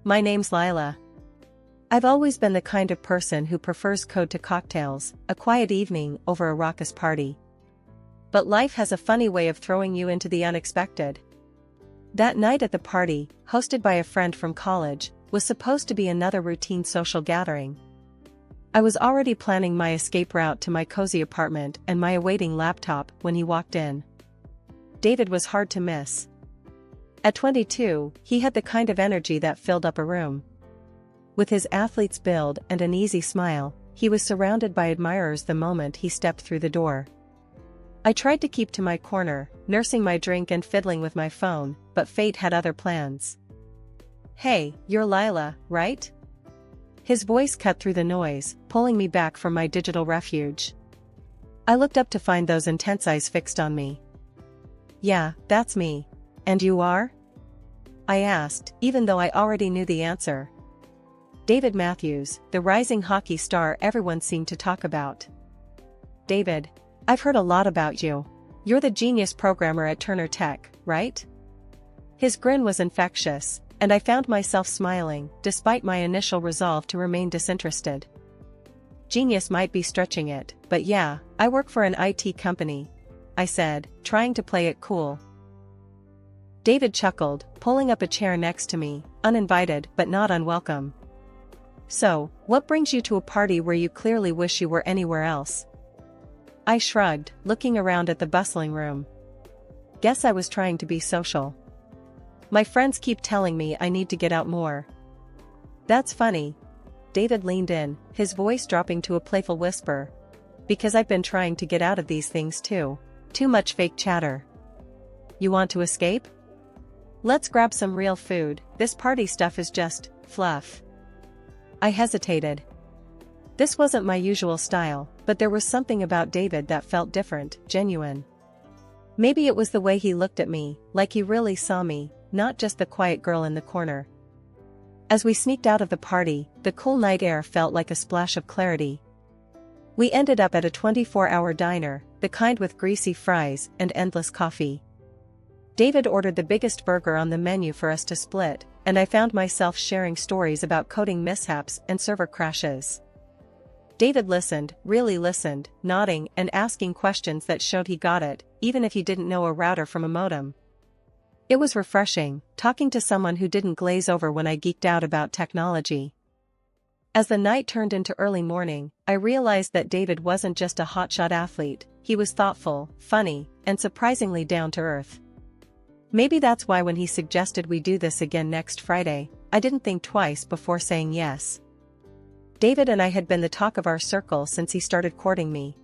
My name's Lila. I've always been the kind of person who prefers code to cocktails, a quiet evening over a raucous party. But life has a funny way of throwing you into the unexpected. That night at the party, hosted by a friend from college, was supposed to be another routine social gathering. I was already planning my escape route to my cozy apartment and my awaiting laptop when he walked in. David was hard to miss. At 22, he had the kind of energy that filled up a room. With his athlete's build and an easy smile, he was surrounded by admirers the moment he stepped through the door. I tried to keep to my corner, nursing my drink and fiddling with my phone, but fate had other plans. "Hey, you're Lila, right?" His voice cut through the noise, pulling me back from my digital refuge. I looked up to find those intense eyes fixed on me. "Yeah, that's me. And you are?" I asked, even though I already knew the answer. "David Matthews, the rising hockey star everyone seemed to talk about." "David, I've heard a lot about you. You're the genius programmer at Turner Tech, right?" His grin was infectious, and I found myself smiling, despite my initial resolve to remain disinterested. "Genius might be stretching it, but yeah, I work for an IT company," I said, trying to play it cool. David chuckled, pulling up a chair next to me, uninvited but not unwelcome. "So, what brings you to a party where you clearly wish you were anywhere else?" I shrugged, looking around at the bustling room. "Guess I was trying to be social. My friends keep telling me I need to get out more." "That's funny." David leaned in, his voice dropping to a playful whisper. "Because I've been trying to get out of these things too. Too much fake chatter." "You want to escape? Let's grab some real food, this party stuff is just fluff." I hesitated. This wasn't my usual style, but there was something about David that felt different, genuine. Maybe it was the way he looked at me, like he really saw me, not just the quiet girl in the corner. As we sneaked out of the party, the cool night air felt like a splash of clarity. We ended up at a 24-hour diner, the kind with greasy fries and endless coffee. David ordered the biggest burger on the menu for us to split, and I found myself sharing stories about coding mishaps and server crashes. David listened, really listened, nodding and asking questions that showed he got it, even if he didn't know a router from a modem. It was refreshing, talking to someone who didn't glaze over when I geeked out about technology. As the night turned into early morning, I realized that David wasn't just a hotshot athlete, he was thoughtful, funny, and surprisingly down-to-earth. Maybe that's why when he suggested we do this again next Friday, I didn't think twice before saying yes. David and I had been the talk of our circle since he started courting me.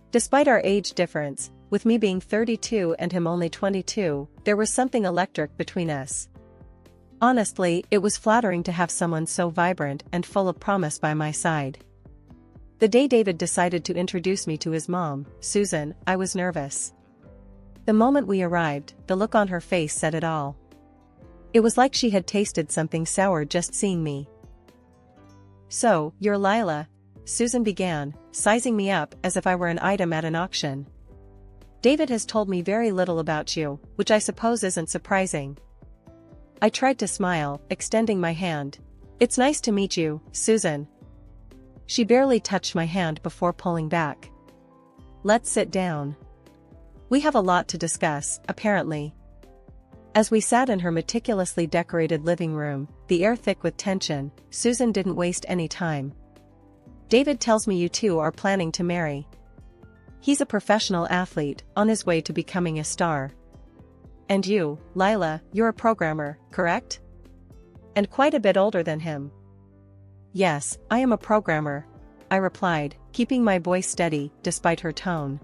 Despite our age difference, with me being 32 and him only 22, there was something electric between us. Honestly, it was flattering to have someone so vibrant and full of promise by my side. The day David decided to introduce me to his mom, Susan, I was nervous. The moment we arrived, the look on her face said it all. It was like she had tasted something sour just seeing me. "So, you're Lila," Susan began, sizing me up as if I were an item at an auction. "David has told me very little about you, which I suppose isn't surprising." I tried to smile, extending my hand. "It's nice to meet you, Susan." She barely touched my hand before pulling back. "Let's sit down. We have a lot to discuss, apparently." As we sat in her meticulously decorated living room, the air thick with tension, Susan didn't waste any time. "David tells me you two are planning to marry. He's a professional athlete, on his way to becoming a star. And you, Lila, you're a programmer, correct? And quite a bit older than him." "Yes, I am a programmer," I replied, keeping my voice steady, despite her tone.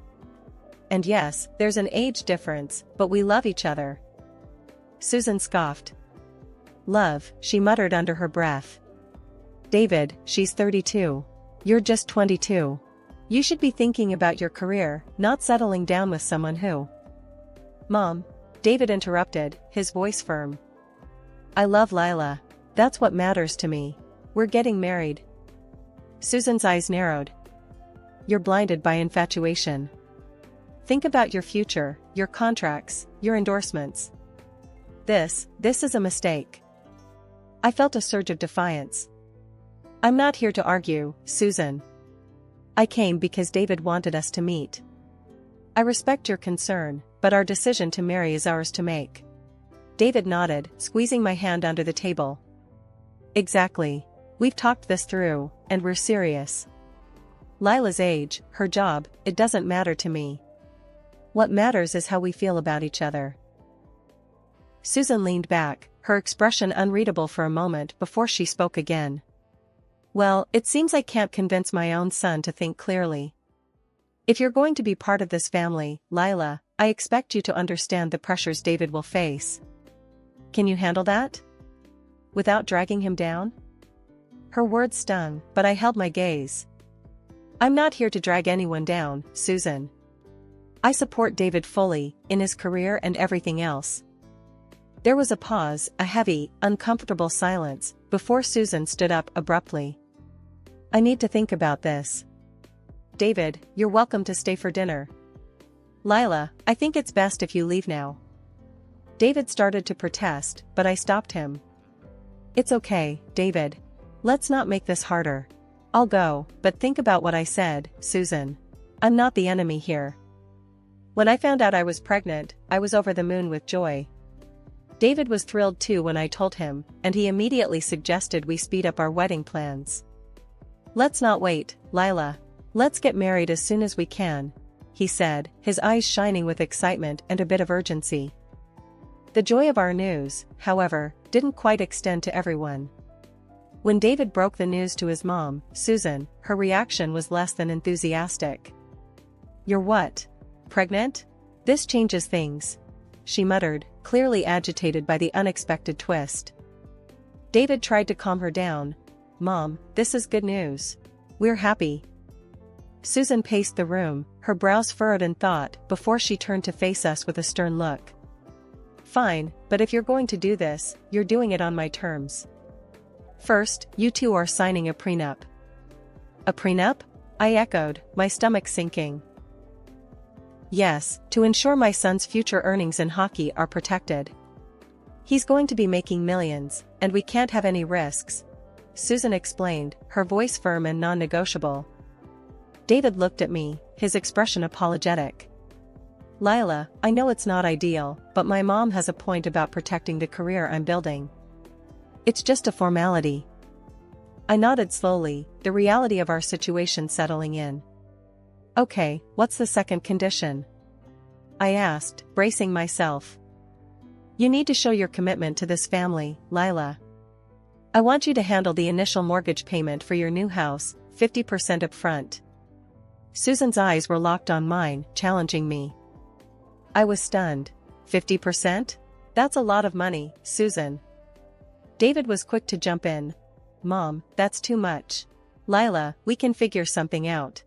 "And yes, there's an age difference, but we love each other." Susan scoffed. "Love," she muttered under her breath. "David, she's 32. You're just 22. You should be thinking about your career, not settling down with someone who—" "Mom," David interrupted, his voice firm. "I love Lila. That's what matters to me. We're getting married." Susan's eyes narrowed. "You're blinded by infatuation. Think about your future, your contracts, your endorsements. This is a mistake." I felt a surge of defiance. I'm not here to argue, Susan. I came because David wanted us to meet. I respect your concern, but our decision to marry is ours to make. David nodded, squeezing my hand under the table. Exactly. We've talked this through, and we're serious. Lila's age, her job, it doesn't matter to me. What matters is how we feel about each other. Susan leaned back, her expression unreadable for a moment before she spoke again. Well, it seems I can't convince my own son to think clearly. If you're going to be part of this family, Lila, I expect you to understand the pressures David will face. Can you handle that? Without dragging him down? Her words stung, but I held my gaze. I'm not here to drag anyone down, Susan. I support David fully, in his career and everything else. There was a pause, a heavy, uncomfortable silence, before Susan stood up abruptly. I need to think about this. David, you're welcome to stay for dinner. Lila, I think it's best if you leave now. David started to protest, but I stopped him. It's okay, David. Let's not make this harder. I'll go, but think about what I said, Susan. I'm not the enemy here. When I found out I was pregnant, I was over the moon with joy. David was thrilled too when I told him, and he immediately suggested we speed up our wedding plans. Let's not wait, Lila. Let's get married as soon as we can, he said, his eyes shining with excitement and a bit of urgency. The joy of our news, however, didn't quite extend to everyone. When David broke the news to his mom, Susan, her reaction was less than enthusiastic. You're what? Pregnant? This changes things, she muttered, clearly agitated by the unexpected twist. David tried to calm her down. Mom, this is good news. We're happy. Susan paced the room, her brows furrowed in thought, before she turned to face us with a stern look. Fine, but if you're going to do this, you're doing it on my terms. First, you two are signing a prenup. A prenup? I echoed, my stomach sinking. Yes, to ensure my son's future earnings in hockey are protected. He's going to be making millions, and we can't have any risks, Susan explained, her voice firm and non-negotiable. David looked at me, his expression apologetic. Lila, I know it's not ideal, but my mom has a point about protecting the career I'm building. It's just a formality. I nodded slowly, the reality of our situation settling in. Okay, what's the second condition? I asked, bracing myself. You need to show your commitment to this family, Lila. I want you to handle the initial mortgage payment for your new house, 50% upfront. Susan's eyes were locked on mine, challenging me. I was stunned. 50%? That's a lot of money, Susan. David was quick to jump in. Mom, that's too much. Lila, we can figure something out.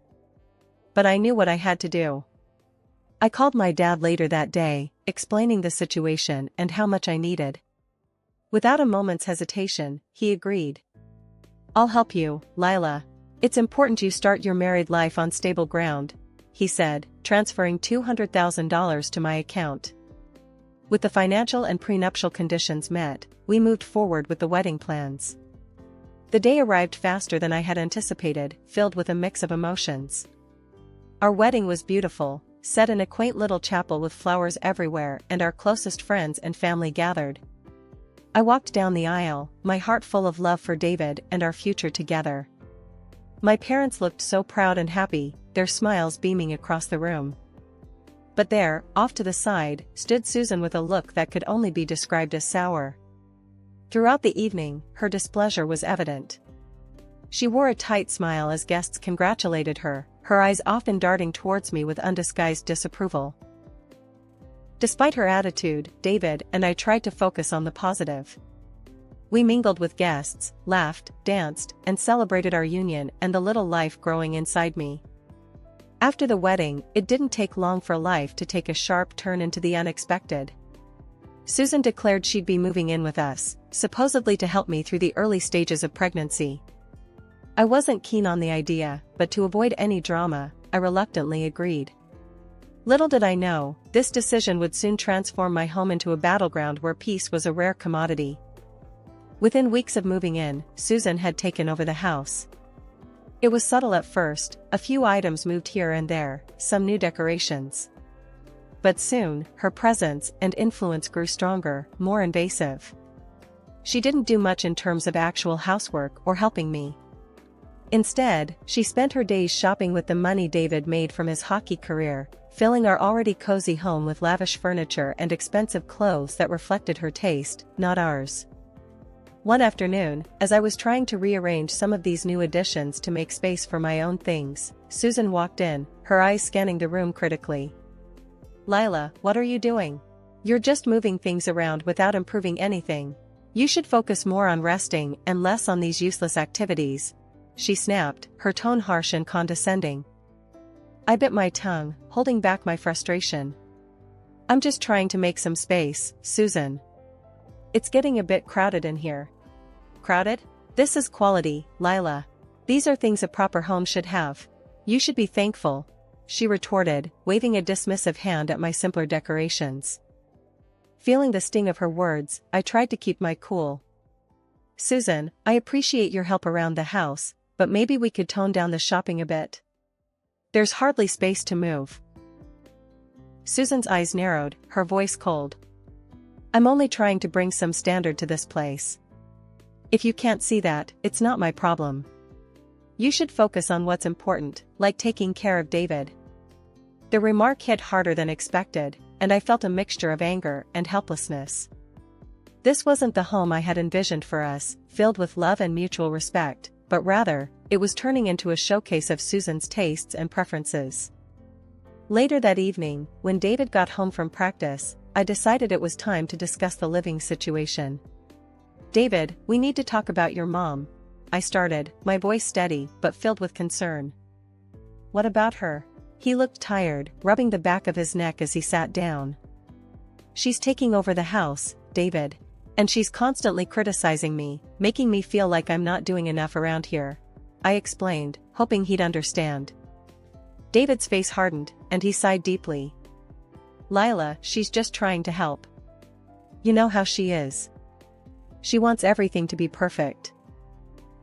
But I knew what I had to do. I called my dad later that day, explaining the situation and how much I needed. Without a moment's hesitation, he agreed. I'll help you, Lila. It's important you start your married life on stable ground, he said, transferring $200,000 to my account. With the financial and prenuptial conditions met, we moved forward with the wedding plans. The day arrived faster than I had anticipated, filled with a mix of emotions. Our wedding was beautiful, set in a quaint little chapel with flowers everywhere, and our closest friends and family gathered. I walked down the aisle, my heart full of love for David and our future together. My parents looked so proud and happy, their smiles beaming across the room. But there, off to the side, stood Susan with a look that could only be described as sour. Throughout the evening, her displeasure was evident. She wore a tight smile as guests congratulated her, her eyes often darting towards me with undisguised disapproval. Despite her attitude, David and I tried to focus on the positive. We mingled with guests, laughed, danced, and celebrated our union and the little life growing inside me. After the wedding, it didn't take long for life to take a sharp turn into the unexpected. Susan declared she'd be moving in with us, supposedly to help me through the early stages of pregnancy. I wasn't keen on the idea, but to avoid any drama, I reluctantly agreed. Little did I know, this decision would soon transform my home into a battleground where peace was a rare commodity. Within weeks of moving in, Susan had taken over the house. It was subtle at first, a few items moved here and there, some new decorations. But soon, her presence and influence grew stronger, more invasive. She didn't do much in terms of actual housework or helping me. Instead, she spent her days shopping with the money David made from his hockey career, filling our already cozy home with lavish furniture and expensive clothes that reflected her taste, not ours. One afternoon, as I was trying to rearrange some of these new additions to make space for my own things, Susan walked in, her eyes scanning the room critically. "Lila, what are you doing? You're just moving things around without improving anything. You should focus more on resting and less on these useless activities," she snapped, her tone harsh and condescending. I bit my tongue, holding back my frustration. "I'm just trying to make some space, Susan. It's getting a bit crowded in here." "Crowded? This is quality, Lila. These are things a proper home should have. You should be thankful," she retorted, waving a dismissive hand at my simpler decorations. Feeling the sting of her words, I tried to keep my cool. "Susan, I appreciate your help around the house, but maybe we could tone down the shopping a bit. There's hardly space to move." Susan's eyes narrowed, her voice cold. "I'm only trying to bring some standard to this place. If you can't see that, it's not my problem. You should focus on what's important, like taking care of David." The remark hit harder than expected, and I felt a mixture of anger and helplessness. This wasn't the home I had envisioned for us, filled with love and mutual respect, but rather, it was turning into a showcase of Susan's tastes and preferences. Later that evening, when David got home from practice, I decided it was time to discuss the living situation. "David, we need to talk about your mom," I started, my voice steady but filled with concern. "What about her?" He looked tired, rubbing the back of his neck as he sat down. "She's taking over the house, David. And she's constantly criticizing me, making me feel like I'm not doing enough around here," I explained, hoping he'd understand. David's face hardened, and he sighed deeply. "Lila, she's just trying to help. You know how she is. She wants everything to be perfect.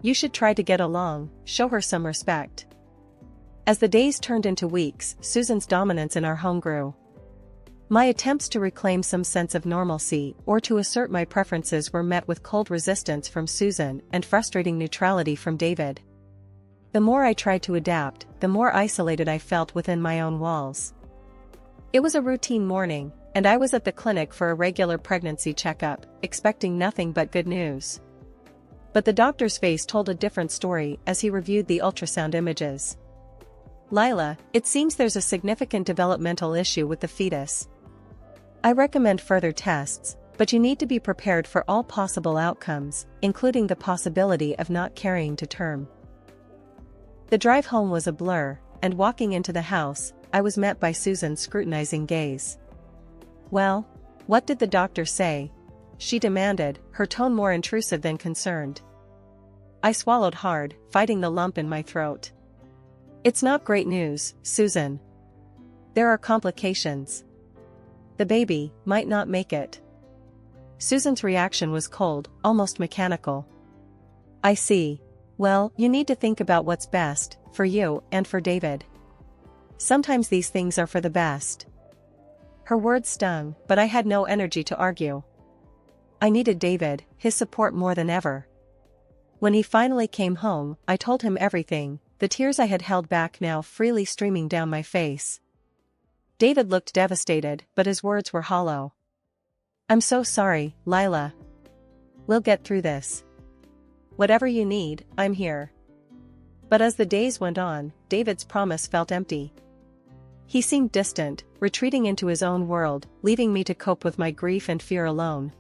You should try to get along, show her some respect." As the days turned into weeks, Susan's dominance in our home grew. My attempts to reclaim some sense of normalcy or to assert my preferences were met with cold resistance from Susan and frustrating neutrality from David. The more I tried to adapt, the more isolated I felt within my own walls. It was a routine morning, and I was at the clinic for a regular pregnancy checkup, expecting nothing but good news. But the doctor's face told a different story as he reviewed the ultrasound images. "Lila, it seems there's a significant developmental issue with the fetus. I recommend further tests, but you need to be prepared for all possible outcomes, including the possibility of not carrying to term." The drive home was a blur, and walking into the house, I was met by Susan's scrutinizing gaze. "Well, what did the doctor say?" she demanded, her tone more intrusive than concerned. I swallowed hard, fighting the lump in my throat. "It's not great news, Susan. There are complications. The baby might not make it." Susan's reaction was cold, almost mechanical. "I see. Well, you need to think about what's best, for you and for David. Sometimes these things are for the best." Her words stung, but I had no energy to argue. I needed David, his support more than ever. When he finally came home, I told him everything, the tears I had held back now freely streaming down my face. David looked devastated, but his words were hollow. "I'm so sorry, Lila. We'll get through this. Whatever you need, I'm here." But as the days went on, David's promise felt empty. He seemed distant, retreating into his own world, leaving me to cope with my grief and fear alone.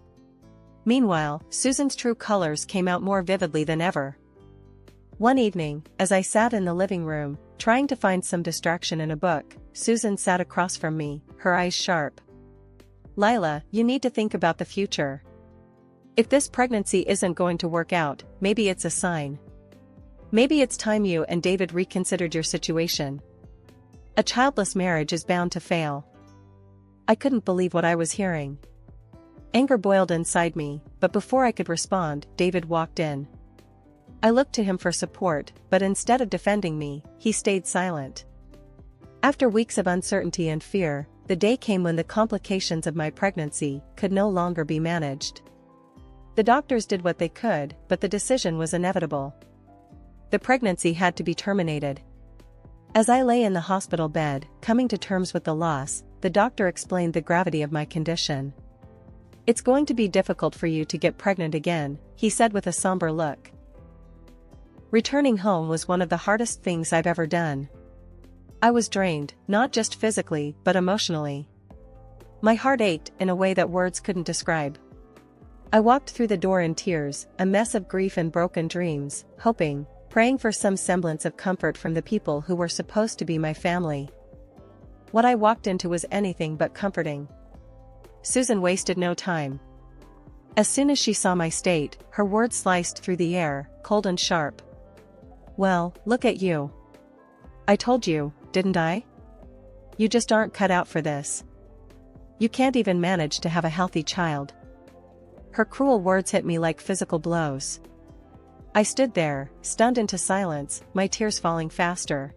Meanwhile, Susan's true colors came out more vividly than ever. One evening, as I sat in the living room, trying to find some distraction in a book, Susan sat across from me, her eyes sharp. "Lila, you need to think about the future. If this pregnancy isn't going to work out, maybe it's a sign. Maybe it's time you and David reconsidered your situation. A childless marriage is bound to fail." I couldn't believe what I was hearing. Anger boiled inside me, but before I could respond, David walked in. I looked to him for support, but instead of defending me, he stayed silent. After weeks of uncertainty and fear, the day came when the complications of my pregnancy could no longer be managed. The doctors did what they could, but the decision was inevitable. The pregnancy had to be terminated. As I lay in the hospital bed, coming to terms with the loss, the doctor explained the gravity of my condition. "It's going to be difficult for you to get pregnant again," he said with a somber look. Returning home was one of the hardest things I've ever done. I was drained, not just physically, but emotionally. My heart ached in a way that words couldn't describe. I walked through the door in tears, a mess of grief and broken dreams, hoping, praying for some semblance of comfort from the people who were supposed to be my family. What I walked into was anything but comforting. Susan wasted no time. As soon as she saw my state, her words sliced through the air, cold and sharp. "Well, look at you. I told you, didn't I? You just aren't cut out for this. You can't even manage to have a healthy child." Her cruel words hit me like physical blows. I stood there, stunned into silence, my tears falling faster.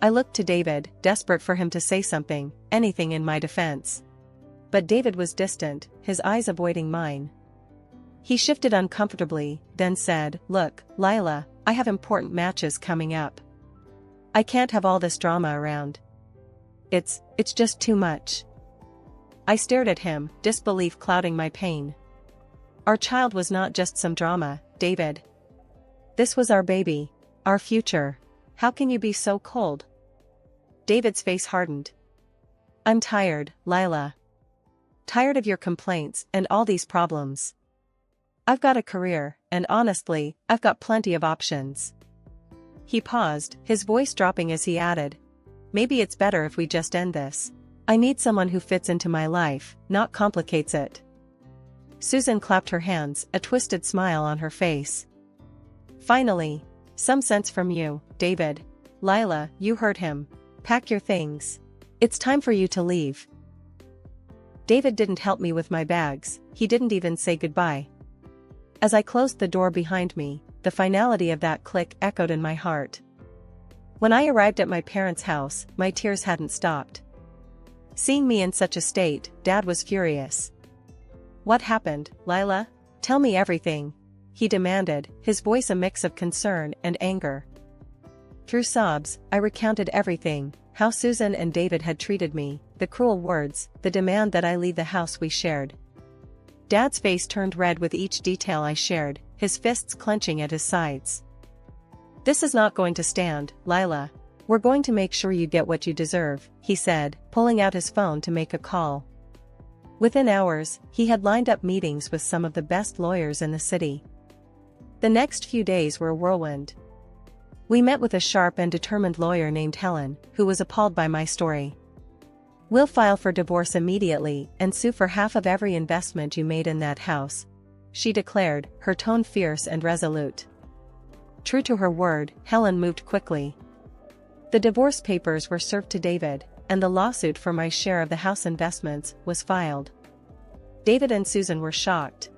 I looked to David, desperate for him to say something, anything in my defense. But David was distant, his eyes avoiding mine. He shifted uncomfortably, then said, "Look, Lila, I have important matches coming up. I can't have all this drama around. It's just too much." I stared at him, disbelief clouding my pain. Our child was not just some drama, David. This was our baby, our future. How can you be so cold? David's face hardened. "I'm tired, Lila. Tired of your complaints and all these problems. I've got a career, and honestly, I've got plenty of options." He paused, his voice dropping as he added, "Maybe it's better if we just end this. I need someone who fits into my life, not complicates it." Susan clapped her hands, a twisted smile on her face. "Finally, some sense from you, David." "Lila, you heard him. Pack your things. It's time for you to leave." David didn't help me with my bags, he didn't even say goodbye. As I closed the door behind me, the finality of that click echoed in my heart. When I arrived at my parents' house, my tears hadn't stopped. Seeing me in such a state, Dad was furious. "What happened, Lila? Tell me everything," he demanded, his voice a mix of concern and anger. Through sobs, I recounted everything, how Susan and David had treated me, the cruel words, the demand that I leave the house we shared. Dad's face turned red with each detail I shared, his fists clenching at his sides. "This is not going to stand, Lila. We're going to make sure you get what you deserve," he said, pulling out his phone to make a call. Within hours, he had lined up meetings with some of the best lawyers in the city. The next few days were a whirlwind. We met with a sharp and determined lawyer named Helen, who was appalled by my story. "We'll file for divorce immediately and sue for half of every investment you made in that house," she declared, her tone fierce and resolute. True to her word, Helen moved quickly. The divorce papers were served to David, and the lawsuit for my share of the house investments was filed. David and Susan were shocked.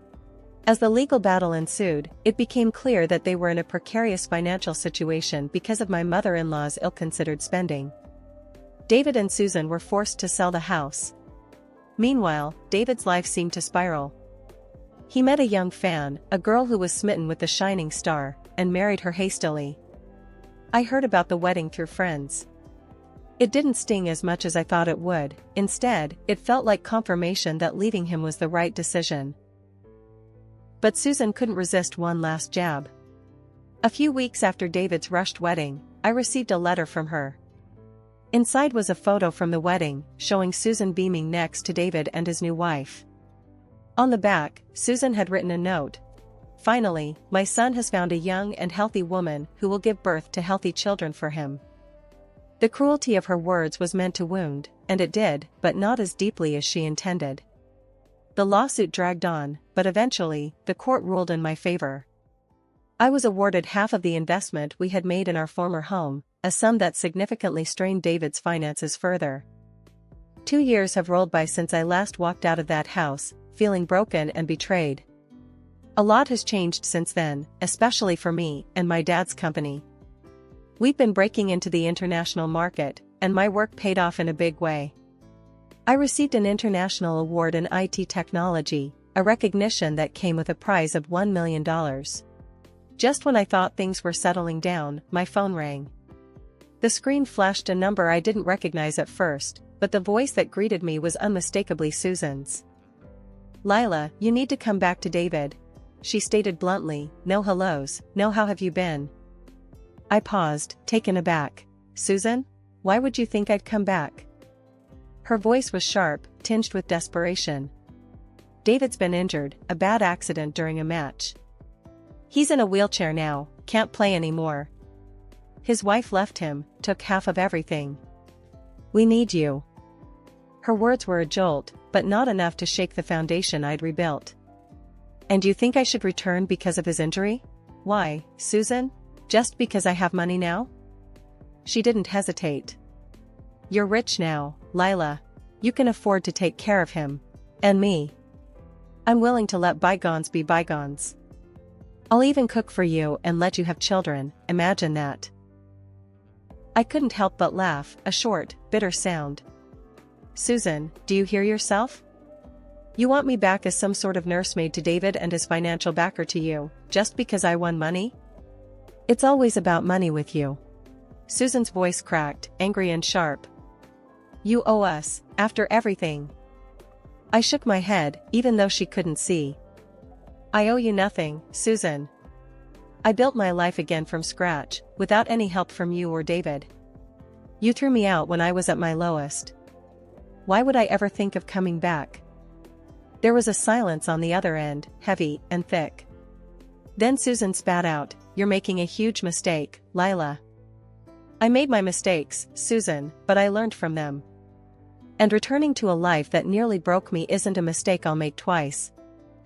As the legal battle ensued, it became clear that they were in a precarious financial situation because of my mother-in-law's ill-considered spending. David and Susan were forced to sell the house. Meanwhile, David's life seemed to spiral. He met a young fan, a girl who was smitten with the shining star, and married her hastily. I heard about the wedding through friends. It didn't sting as much as I thought it would, instead, it felt like confirmation that leaving him was the right decision. But Susan couldn't resist one last jab. A few weeks after David's rushed wedding, I received a letter from her. Inside was a photo from the wedding, showing Susan beaming next to David and his new wife. On the back, Susan had written a note. "Finally, my son has found a young and healthy woman who will give birth to healthy children for him." The cruelty of her words was meant to wound, and it did, but not as deeply as she intended. The lawsuit dragged on, but eventually, the court ruled in my favor. I was awarded half of the investment we had made in our former home, a sum that significantly strained David's finances further. 2 years have rolled by since I last walked out of that house, feeling broken and betrayed. A lot has changed since then, especially for me and my dad's company. We've been breaking into the international market, and my work paid off in a big way. I received an international award in IT technology, a recognition that came with a prize of $1 million. Just when I thought things were settling down, my phone rang. The screen flashed a number I didn't recognize at first, but the voice that greeted me was unmistakably Susan's. "Lila, you need to come back to David," she stated bluntly. "No hellos, no how have you been?" I paused, taken aback. "Susan? Why would you think I'd come back?" Her voice was sharp, tinged with desperation. "David's been injured, a bad accident during a match. He's in a wheelchair now, can't play anymore. His wife left him, took half of everything. We need you." Her words were a jolt, but not enough to shake the foundation I'd rebuilt. "And you think I should return because of his injury? Why, Susan? Just because I have money now?" She didn't hesitate. "You're rich now, Lila. You can afford to take care of him. And me. I'm willing to let bygones be bygones. I'll even cook for you and let you have children, imagine that." I couldn't help but laugh, a short, bitter sound. "Susan, do you hear yourself? You want me back as some sort of nursemaid to David and his financial backer to you, just because I won money? It's always about money with you." Susan's voice cracked, angry and sharp. "You owe us, after everything." I shook my head, even though she couldn't see. "I owe you nothing, Susan. I built my life again from scratch, without any help from you or David. You threw me out when I was at my lowest. Why would I ever think of coming back?" There was a silence on the other end, heavy and thick. Then Susan spat out, "You're making a huge mistake, Lila." "I made my mistakes, Susan, but I learned from them. And returning to a life that nearly broke me isn't a mistake I'll make twice,"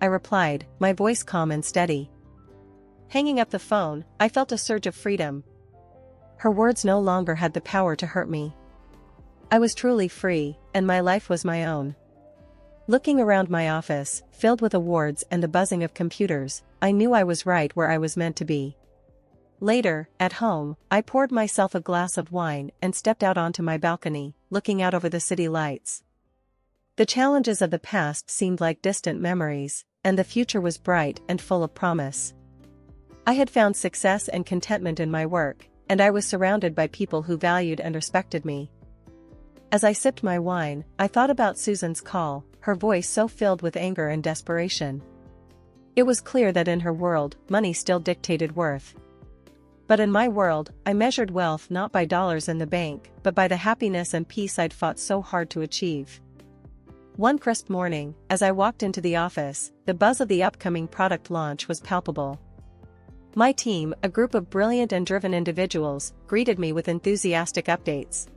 I replied, my voice calm and steady. Hanging up the phone, I felt a surge of freedom. Her words no longer had the power to hurt me. I was truly free, and my life was my own. Looking around my office, filled with awards and the buzzing of computers, I knew I was right where I was meant to be. Later, at home, I poured myself a glass of wine and stepped out onto my balcony, looking out over the city lights. The challenges of the past seemed like distant memories, and the future was bright and full of promise. I had found success and contentment in my work, and I was surrounded by people who valued and respected me. As I sipped my wine, I thought about Susan's call, her voice so filled with anger and desperation. It was clear that in her world, money still dictated worth. But in my world, I measured wealth not by dollars in the bank, but by the happiness and peace I'd fought so hard to achieve. One crisp morning, as I walked into the office, the buzz of the upcoming product launch was palpable. My team, a group of brilliant and driven individuals, greeted me with enthusiastic updates.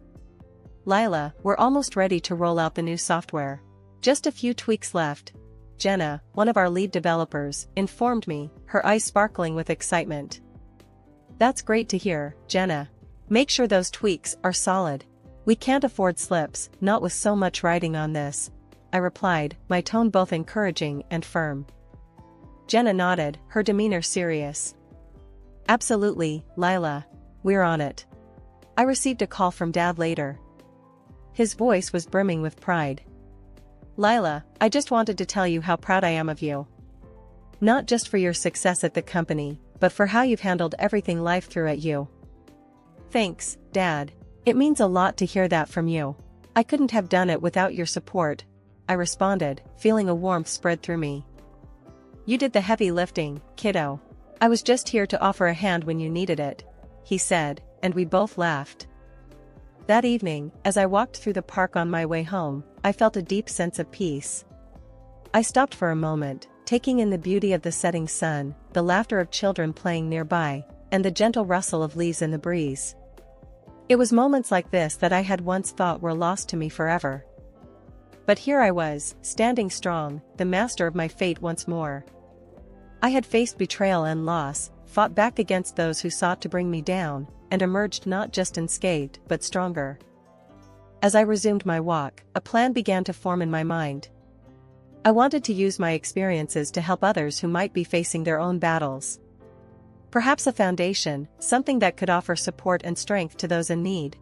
"Lila, we're almost ready to roll out the new software. Just a few tweaks left," Jenna, one of our lead developers, informed me, her eyes sparkling with excitement. "That's great to hear, Jenna. Make sure those tweaks are solid. We can't afford slips, not with so much riding on this," I replied, my tone both encouraging and firm. Jenna nodded, her demeanor serious. "Absolutely, Lila. We're on it." I received a call from Dad later. His voice was brimming with pride. "Lila, I just wanted to tell you how proud I am of you. Not just for your success at the company, but for how you've handled everything life threw at you." "Thanks, Dad. It means a lot to hear that from you. I couldn't have done it without your support," I responded, feeling a warmth spread through me. "You did the heavy lifting, kiddo. I was just here to offer a hand when you needed it," he said, and we both laughed. That evening, as I walked through the park on my way home, I felt a deep sense of peace. I stopped for a moment, taking in the beauty of the setting sun, the laughter of children playing nearby, and the gentle rustle of leaves in the breeze. It was moments like this that I had once thought were lost to me forever. But here I was, standing strong, the master of my fate once more. I had faced betrayal and loss, fought back against those who sought to bring me down, and emerged not just unscathed but stronger. As I resumed my walk, a plan began to form in my mind. I wanted to use my experiences to help others who might be facing their own battles. Perhaps a foundation, something that could offer support and strength to those in need.